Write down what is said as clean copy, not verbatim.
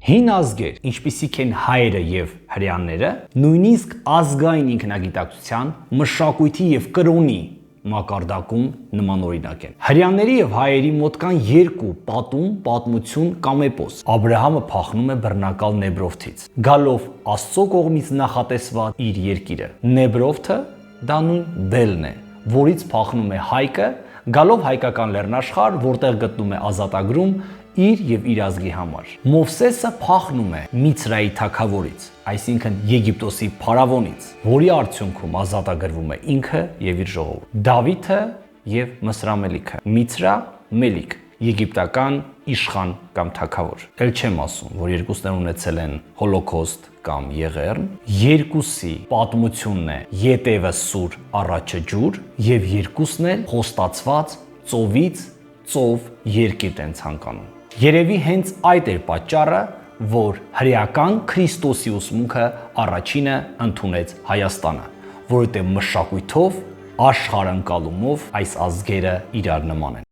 Հին ազգեր, ինչպիսիք են հայերը եւ հրեաները, նույնիսկ ազգային ինքնագիտակցության, մշակույթի եւ կրոնի մակարդակում նմանօրինակ են։ Հրեաների եւ հայերի մոտ կան երկու պատում, պատմություն կամ էպոս։ Աբրահամը փախնում է բռնակալ Նեբրովթից, գալով Աստծո կողմից նախատեսված իր երկիրը։ Նեբրովթը դա նույն Բելն է, որից փախնում է Հայկը, գալով հայկական լեռնաշխարհ, որտեղ գտնում է ազատագրում իր եւ իր ազգի համար։ Մովսեսը փախնում է Միցրայի թագավորից, այսինքն Եգիպտոսի փարավոնից, որի արդյունքում ազատագրվում է ինքը եւ իր ժողովուրդը։ Դավիթը եւ Մսրամելիքը, Միցրա, Մելիք, եգիպտական իշխան կամ թագավոր։ Էլ չեմ ասում, որ երկուսն ունեցել են հոլոկոստ կամ եղեռն, երկուսի պատմությունն է ետևը սուր առաջը ջուր եւ երկուսն էլ խոստացված ծովից ծով երկիր են ցանկանում։ Երևի հենց այդ էր պատճառը, որ հրեական Քրիստոսի ուսմունքը առաջինը ընդունեց Հայաստանը, որովհետև մշակույթով, աշխարհընկալումով այս ազգերը իրար նման են։